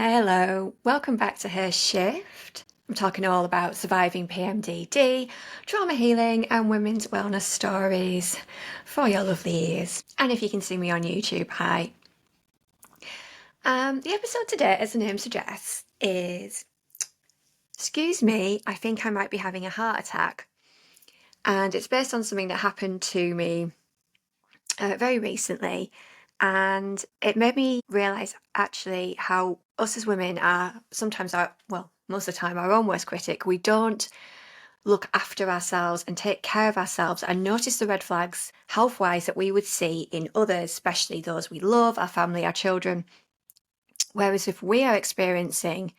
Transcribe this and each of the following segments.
Hello, welcome back to Her Shift. I'm talking all about surviving PMDD, trauma healing, and women's wellness stories for your lovely ears. And if you can see me on YouTube, hi. The episode today, as the name suggests, is excuse me, I think I might be having a heart attack. And it's based on something that happened to me very recently. And it made me realise actually how us as women are sometimes most of the time our own worst critic. We don't look after ourselves and take care of ourselves and notice the red flags health-wise that we would see in others, especially those we love, our family, our children. Whereas if we are experiencing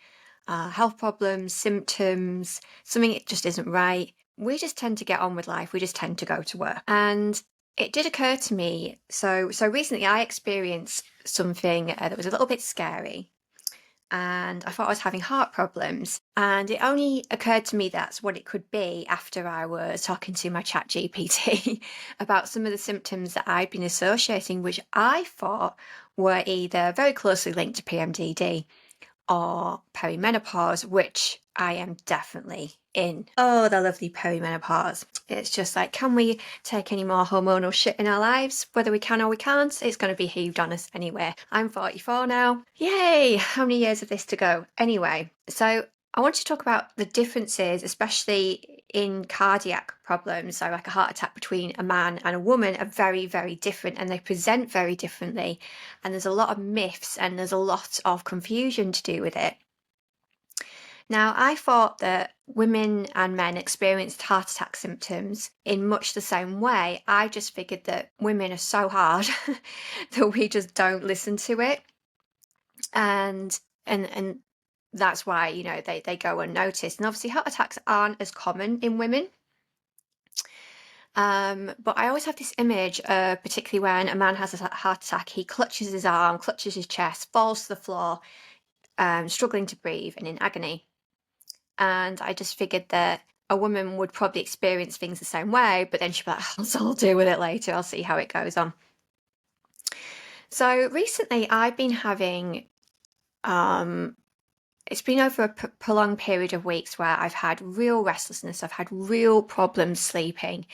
health problems, symptoms, something that just isn't right, we just tend to get on with life. We just tend to go to work. And it did occur to me, so recently I experienced something that was a little bit scary, and I thought I was having heart problems, and it only occurred to me that's what it could be after I was talking to my chat GPT about some of the symptoms that I'd been associating, which I thought were either very closely linked to PMDD or perimenopause, which I am definitely in. Oh, the lovely perimenopause. It's just like, can we take any more hormonal shit in our lives? Whether we can or we can't, it's going to be heaved on us anyway. I'm 44 now. Yay! How many years of this to go? Anyway, so I want to talk about the differences, especially in cardiac problems. So like a heart attack between a man and a woman are very, very different, and they present very differently. And there's a lot of myths and there's a lot of confusion to do with it. Now, I thought that women and men experienced heart attack symptoms in much the same way. I just figured that women are so hard that we just don't listen to it. And that's why, you know, they go unnoticed. And obviously heart attacks aren't as common in women. But I always have this image, particularly when a man has a heart attack, he clutches his arm, clutches his chest, falls to the floor, struggling to breathe and in agony. And I just figured that a woman would probably experience things the same way, but then she'd be like, I'll deal with it later, I'll see how it goes on. So recently I've been having, it's been over a prolonged period of weeks where I've had real restlessness, I've had real problems sleeping.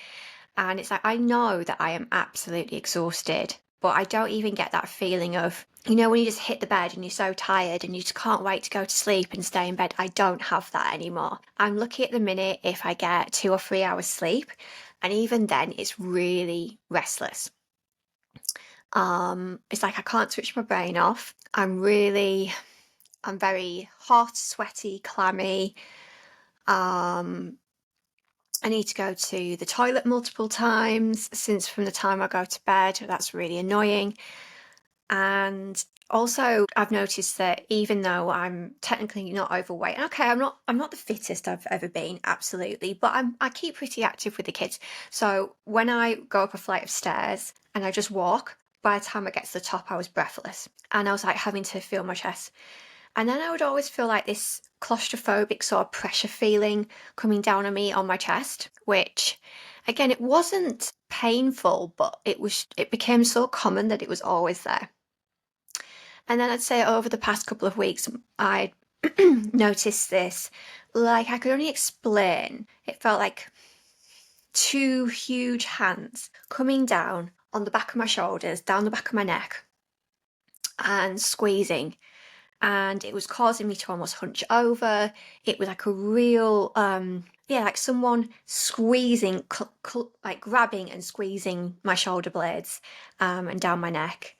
And it's like, I know that I am absolutely exhausted, but I don't even get that feeling of, you know, when you just hit the bed and you're so tired and you just can't wait to go to sleep and stay in bed. I don't have that anymore. I'm lucky at the minute if I get 2 or 3 hours sleep, and even then it's really restless. It's like I can't switch my brain off. I'm very hot, sweaty, clammy. I need to go to the toilet multiple times since from the time I go to bed. That's really annoying. And also I've noticed that even though I'm technically not overweight, okay, I'm not the fittest I've ever been, absolutely, but I keep pretty active with the kids. So when I go up a flight of stairs and I just walk, by the time I get to the top, I was breathless. And I was like having to feel my chest. And then I would always feel like this claustrophobic sort of pressure feeling coming down on me on my chest, which again, it wasn't painful, but it became so common that it was always there. And then I'd say over the past couple of weeks, I noticed this, like I could only explain. It felt like 2 huge hands coming down on the back of my shoulders, down the back of my neck, and squeezing. And it was causing me to almost hunch over. It was like a real, like someone squeezing, like grabbing and squeezing my shoulder blades and down my neck.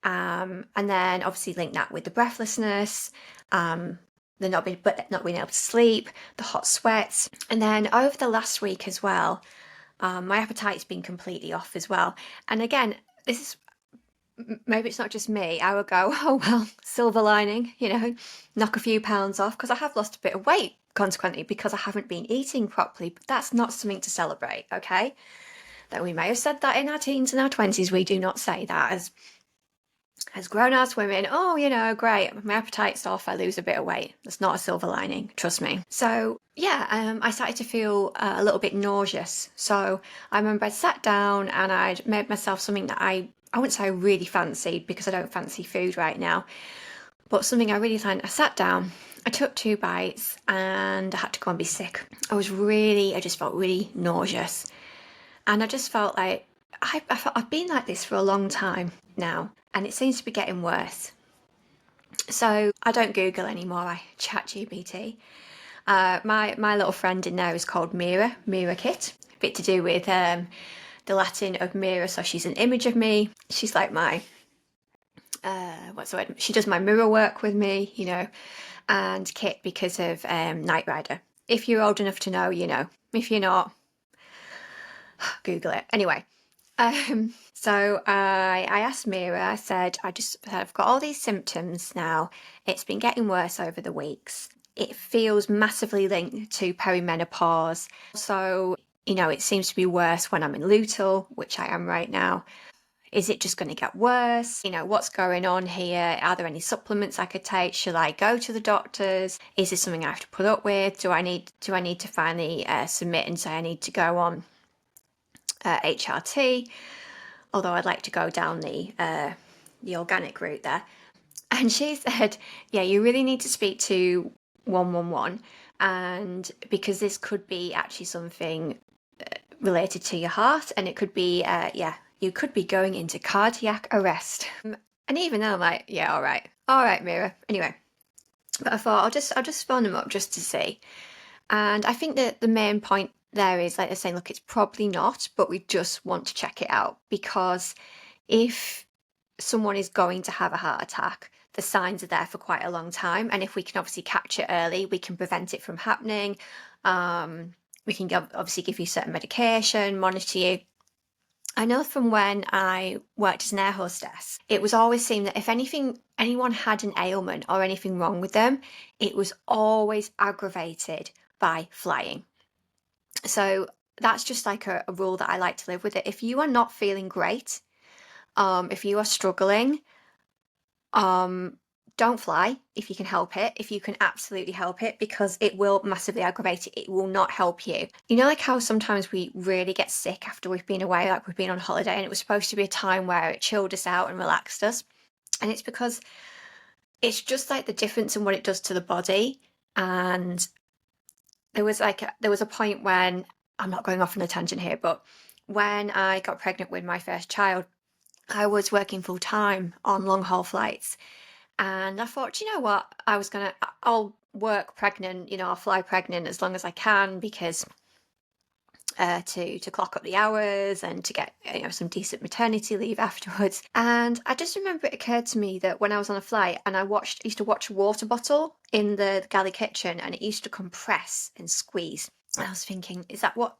And then obviously link that with the breathlessness, the not being able to sleep, the hot sweats. And then over the last week as well, my appetite's been completely off as well. And again, this is, maybe it's not just me. I would go, oh well, silver lining, you know, knock a few pounds off, because I have lost a bit of weight consequently because I haven't been eating properly. But that's not something to celebrate, okay? Though we may have said that in our teens and our 20s, we do not say that as grown-ass women. Oh, you know, great, my appetite's off, I lose a bit of weight. That's not a silver lining, trust me. So yeah, I started to feel a little bit nauseous. So I remember I sat down and I'd made myself something that I wouldn't say I really fancied, because I don't fancy food right now, But something I really found, I sat down, I took 2 bites, and I had to go and be sick. I just felt really nauseous. And I just felt like I've been like this for a long time now, and it seems to be getting worse. So I don't Google anymore, I chat GPT. My little friend in there is called Mira Kit. A bit to do with the Latin of Mira, so she's an image of me. She's like my, what's the word? She does my mirror work with me, you know, and Kit because of Knight Rider. If you're old enough to know, you know. If you're not, Google it. Anyway, so I asked Mira, I said, I've got all these symptoms now. It's been getting worse over the weeks. It feels massively linked to perimenopause. So, you know, it seems to be worse when I'm in luteal, which I am right now. Is it just going to get worse? You know, what's going on here? Are there any supplements I could take? Should I go to the doctors? Is this something I have to put up with? Do I need to finally submit and say I need to go on HRT? Although I'd like to go down the organic route there. And she said, yeah, you really need to speak to 111, and because this could be actually something related to your heart, and it could be, you could be going into cardiac arrest. And even then I'm like, yeah, all right, Mira. Anyway, but I thought I'll just phone them up just to see. And I think that the main point there is like they're saying, look, it's probably not, but we just want to check it out, because if someone is going to have a heart attack, the signs are there for quite a long time, and if we can obviously catch it early, we can prevent it from happening. We can obviously give you certain medication, monitor you. I know from when I worked as an air hostess, it was always seen that if anyone had an ailment or anything wrong with them, it was always aggravated by flying. So that's just like a rule that I like to live with. It. If you are not feeling great, if you are struggling, don't fly if you can help it, if you can absolutely help it, because it will massively aggravate it. It will not help you. You know, like how sometimes we really get sick after we've been away, like we've been on holiday, and it was supposed to be a time where it chilled us out and relaxed us. And it's because it's just like the difference in what it does to the body. And there was a point when, I'm not going off on a tangent here, but when I got pregnant with my first child, I was working full time on long haul flights. And I thought, you know what, I'll work pregnant, you know, I'll fly pregnant as long as I can, because to clock up the hours and to get, you know, some decent maternity leave afterwards. And I just remember it occurred to me that when I was on a flight and I used to watch a water bottle in the galley kitchen, and it used to compress and squeeze. And I was thinking, is that what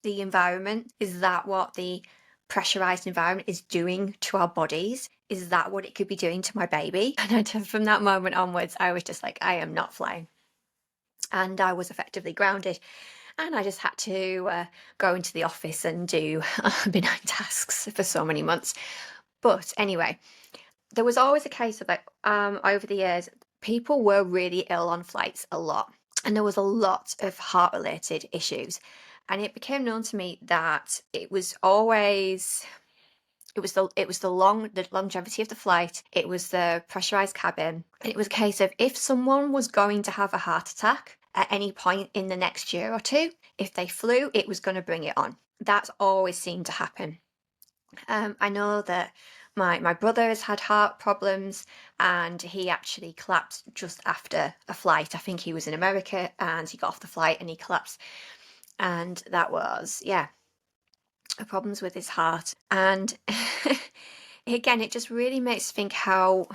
the environment, is that what the pressurized environment is doing to our bodies? Is that what it could be doing to my baby? And from that moment onwards, I was just like, I am not flying. And I was effectively grounded. And I just had to go into the office and do benign tasks for so many months. But anyway, there was always a case of like, over the years, people were really ill on flights a lot. And there was a lot of heart-related issues. And it became known to me that it was always, it was the longevity of the flight, it was the pressurized cabin, and it was a case of if someone was going to have a heart attack at any point in the next year or two, if they flew, it was going to bring it on. That's always seemed to happen. I know that my brother has had heart problems, and he actually collapsed just after a flight. I think he was in America and he got off the flight and he collapsed. And that was, problems with his heart. And again, it just really makes me think how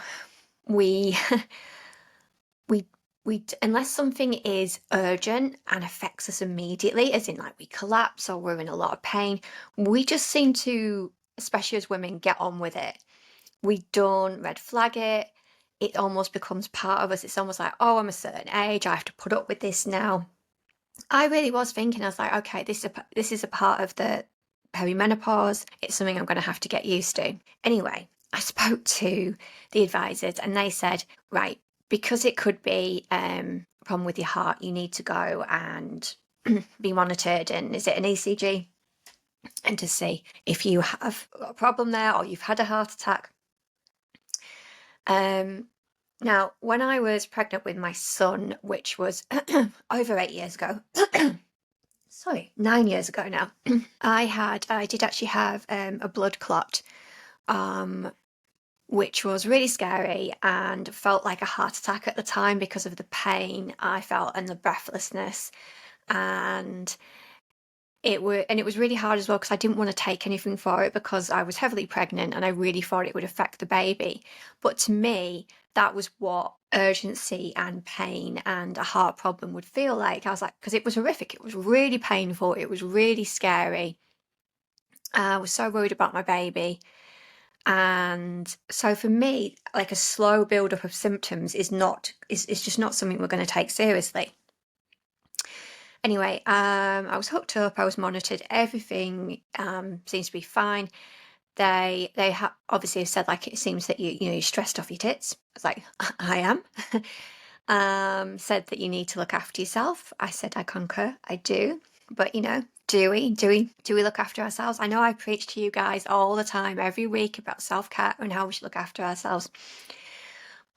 we unless something is urgent and affects us immediately, as in like we collapse or we're in a lot of pain, we just seem to, especially as women, get on with it. We don't red flag it. It almost becomes part of us. It's almost like, oh, I'm a certain age, I have to put up with this now. I really was thinking, I was like, okay, this is a part of the perimenopause. It's something I'm going to have to get used to. Anyway, I spoke to the advisors and they said, right, because it could be a problem with your heart, you need to go and be monitored. And is it an ECG? And to see if you have a problem there or you've had a heart attack. Now, when I was pregnant with my son, which was over 8 years ago, sorry, 9 years ago now, I did actually have a blood clot, which was really scary and felt like a heart attack at the time because of the pain I felt and the breathlessness. And it was really hard as well because I didn't want to take anything for it because I was heavily pregnant and I really thought it would affect the baby. But to me, that was what urgency and pain and a heart problem would feel like. I was like, because it was horrific. It was really painful. It was really scary. I was so worried about my baby. And so for me, like a slow build-up of symptoms is just not something we're going to take seriously. Anyway, I was hooked up, I was monitored, everything seems to be fine. They obviously have said, like, it seems that you're stressed off your tits. I was like, I am. Said that you need to look after yourself. I said, I concur, I do. But do we look after ourselves? I know I preach to you guys all the time, every week, about self-care and how we should look after ourselves.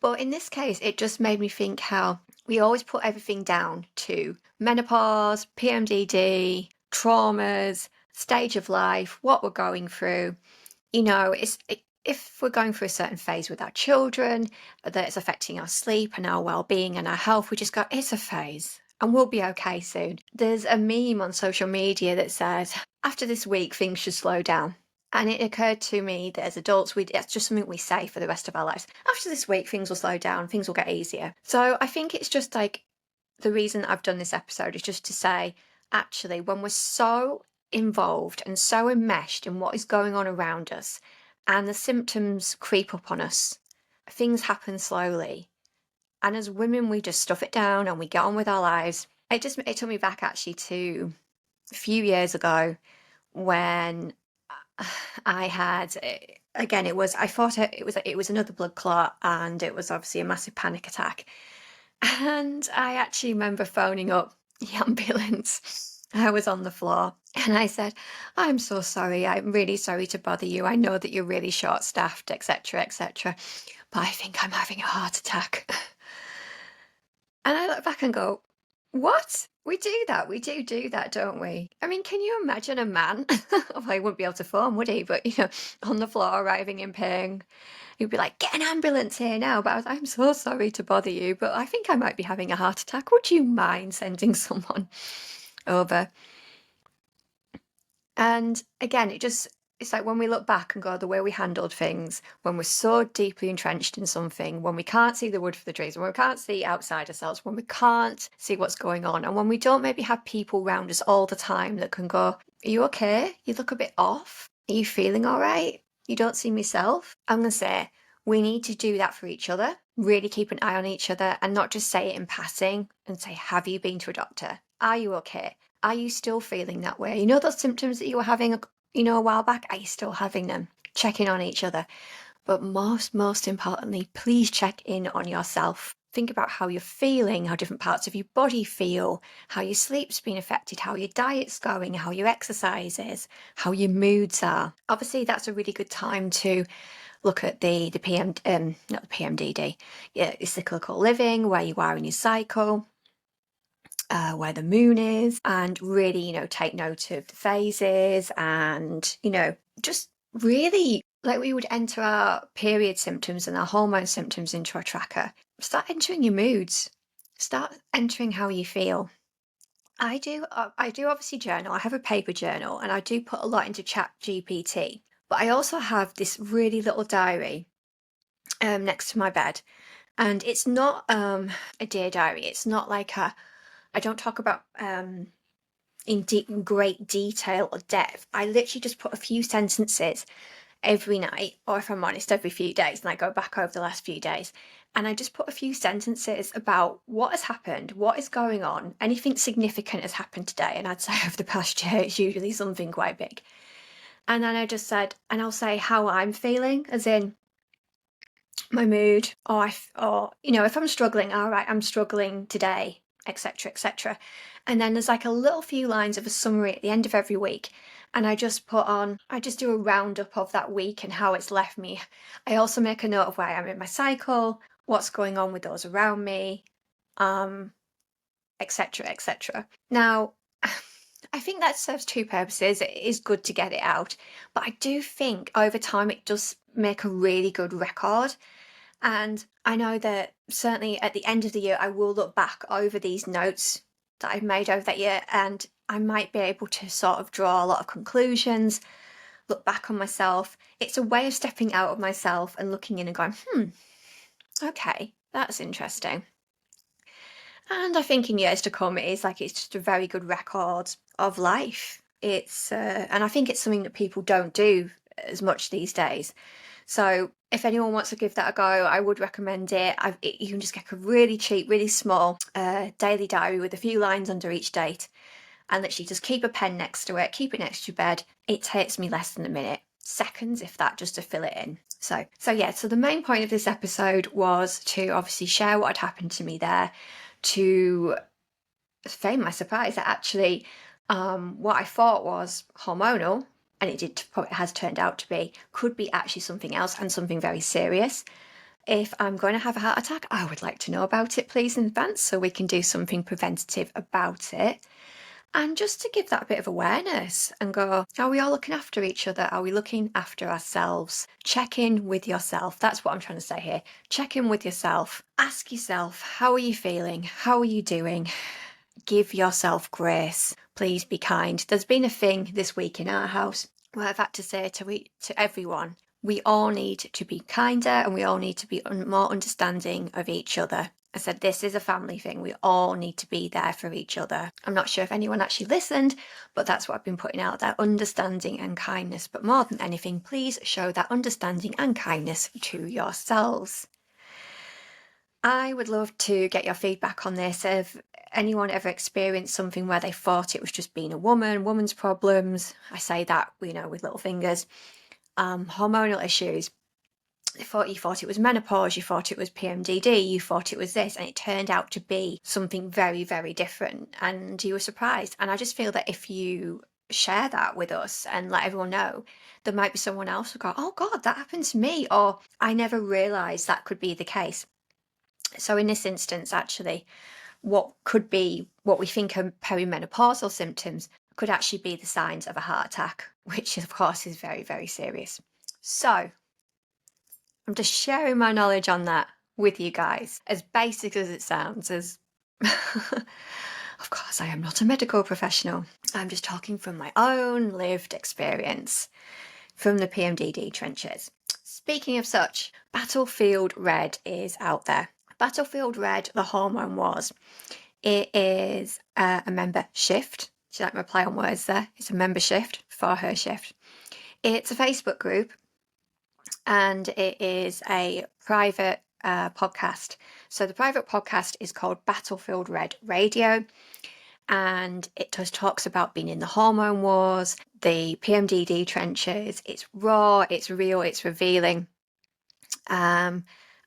But in this case, it just made me think how we always put everything down to menopause, PMDD, traumas, stage of life, what we're going through. If we're going through a certain phase with our children that is affecting our sleep and our well-being and our health, we just go, it's a phase and we'll be okay soon. There's a meme on social media that says, after this week, things should slow down. And it occurred to me that as adults, that's just something we say for the rest of our lives. After this week, things will slow down, things will get easier. So I think it's just like the reason I've done this episode is just to say, actually, when we're so involved and so enmeshed in what is going on around us and the symptoms creep up on us, things happen slowly. And as women, we just stuff it down and we get on with our lives. It took me back actually to a few years ago when I had, again, I thought it was another blood clot and it was obviously a massive panic attack. And I actually remember phoning up the ambulance. I was on the floor and I said, I'm so sorry. I'm really sorry to bother you. I know that you're really short-staffed, etc., etc. But I think I'm having a heart attack. And I look back and go, what? We do that. We do that, don't we? I mean, can you imagine a man? Well, he wouldn't be able to phone, would he? But, on the floor, arriving in pain, he'd be like, get an ambulance here now. But I was like, I'm so sorry to bother you, but I think I might be having a heart attack. Would you mind sending someone over? And again, it's like when we look back and go, the way we handled things, when we're so deeply entrenched in something, when we can't see the wood for the trees, when we can't see outside ourselves, when we can't see what's going on, and when we don't maybe have people around us all the time that can go, are you okay? You look a bit off. Are you feeling all right? You don't see myself. I'm going to say we need to do that for each other, really keep an eye on each other and not just say it in passing and say, have you been to a doctor? Are you okay? Are you still feeling that way? Those symptoms that you were having a while back, are you still having them? Checking on each other. But most importantly, please check in on yourself. Think about how you're feeling, how different parts of your body feel, how your sleep's been affected, how your diet's going, how your exercise is, how your moods are. Obviously, that's a really good time to look at not the PMDD, the cyclical living, where you are in your cycle. Where the moon is, and really, take note of the phases and, just really like we would enter our period symptoms and our hormone symptoms into our tracker. Start entering your moods. Start entering how you feel. I do obviously journal. I have a paper journal and I do put a lot into ChatGPT, but I also have this really little diary next to my bed. And it's not a dear diary. It's not like I don't talk about in great detail or depth. I literally just put a few sentences every night, or if I'm honest, every few days, and I go back over the last few days. And I just put a few sentences about what has happened, what is going on, anything significant has happened today. And I'd say over the past year, it's usually something quite big. And then I just said, and I'll say how I'm feeling, as in my mood, or if I'm struggling, all right, I'm struggling today, etc., etc. And then there's like a little few lines of a summary at the end of every week. And I just do a roundup of that week and how it's left me. I also make a note of where I am in my cycle, what's going on with those around me, etc., etc. Now, I think that serves two purposes. It is good to get it out, but I do think over time it does make a really good record. And I know that certainly at the end of the year, I will look back over these notes that I've made over that year, and I might be able to sort of draw a lot of conclusions, look back on myself. It's a way of stepping out of myself and looking in and going, okay, that's interesting. And I think in years to come, it's just a very good record of life. It's and I think it's something that people don't do as much these days. So if anyone wants to give that a go, I would recommend it. You can just get a really cheap, really small daily diary with a few lines under each date, and literally just keep a pen next to it, keep it next to your bed. It takes me less than a minute, seconds if that, just to fill it in. So the main point of this episode was to obviously share what had happened to me there, to feign my surprise that actually what I thought was hormonal, and it has turned out to be, could be actually something else, and something very serious. If I'm going to have a heart attack, I would like to know about it, please, in advance, so we can do something preventative about it. And just to give that a bit of awareness and go, are we all looking after each other? Are we looking after ourselves? Check in with yourself. That's what I'm trying to say here. Check in with yourself. Ask yourself, how are you feeling? How are you doing? Give yourself grace. Please be kind. There's been a thing this week in our house where I've had to say to everyone, we all need to be kinder and we all need to be more understanding of each other. I said, this is a family thing. We all need to be there for each other. I'm not sure if anyone actually listened, but that's what I've been putting out there, understanding and kindness. But more than anything, please show that understanding and kindness to yourselves. I would love to get your feedback on this. If anyone ever experienced something where they thought it was just being a woman's problems, I say that, with little fingers, hormonal issues, you thought it was menopause, you thought it was PMDD, you thought it was this, and it turned out to be something very, very different, and you were surprised. And I just feel that if you share that with us and let everyone know, there might be someone else who go, oh God, that happened to me, or I never realised that could be the case. So in this instance, actually, what we think are perimenopausal symptoms could actually be the signs of a heart attack, which of course is very, very serious. So I'm just sharing my knowledge on that with you guys, as basic as it sounds, as of course I am not a medical professional. I'm just talking from my own lived experience from the PMDD trenches. Speaking of such, Battlefield Red is out there. Battlefield Red, the hormone wars. It is a member shift. Do you like my play on words there? It's a member shift for her shift. It's a Facebook group, and it is a private podcast. So the private podcast is called Battlefield Red Radio, and it just talks about being in the hormone wars, the PMDD trenches. It's raw, it's real, it's revealing.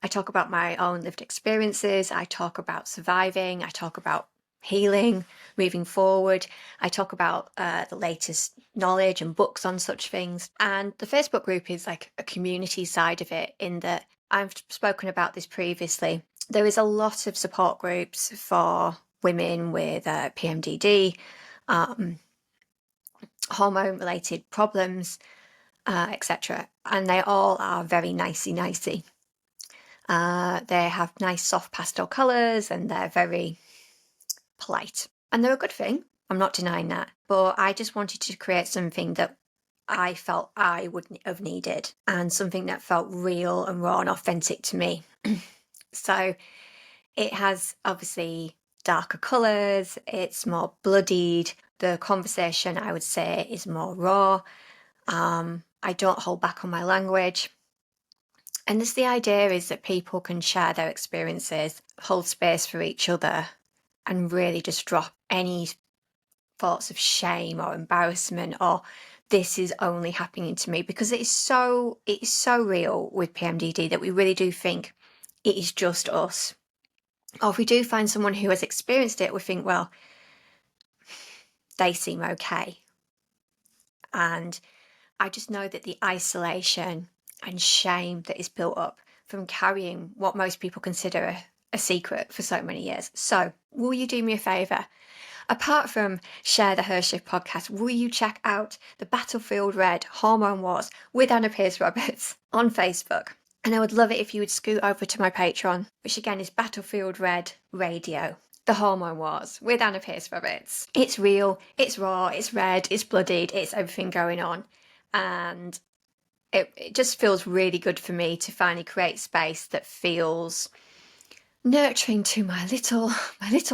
I talk about my own lived experiences. I talk about surviving. I talk about healing, moving forward. I talk about the latest knowledge and books on such things. And the Facebook group is like a community side of it, in that I've spoken about this previously. There is a lot of support groups for women with PMDD, hormone-related problems, etc. And they all are very nicey. They have nice soft pastel colours and they're very polite. And they're a good thing, I'm not denying that. But I just wanted to create something that I felt I would have needed, and something that felt real and raw and authentic to me. So it has obviously darker colours, it's more bloodied. The conversation, I would say, is more raw. I don't hold back on my language. And the idea is that people can share their experiences, hold space for each other, and really just drop any thoughts of shame or embarrassment or this is only happening to me, because it is so real with PMDD that we really do think it is just us. Or if we do find someone who has experienced it, we think, well, they seem okay. And I just know that the isolation and shame that is built up from carrying what most people consider a secret for so many years. So will you do me a favour? Apart from share the Her Shift podcast, will you check out the Battlefield Red Hormone Wars with Anna Pearce-Roberts on Facebook? And I would love it if you would scoot over to my Patreon, which again is Battlefield Red Radio. The Hormone Wars with Anna Pearce-Roberts. It's real, it's raw, it's red, it's bloodied, it's everything going on. And it just feels really good for me to finally create space that feels nurturing to my little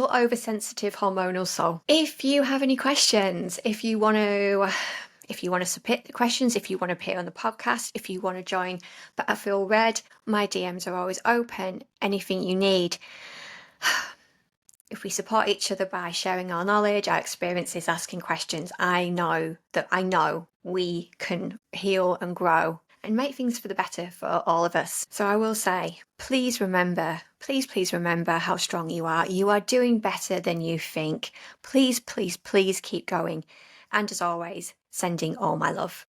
oversensitive hormonal soul. If you have any questions, if you want to submit the questions, if you want to appear on the podcast, if you want to join Battlefield Red, my DMs are always open. Anything you need. If we support each other by sharing our knowledge, our experiences, asking questions, I know we can heal and grow and make things for the better for all of us. So I will say, please remember how strong you are. You are doing better than you think. Please keep going. And as always, sending all my love.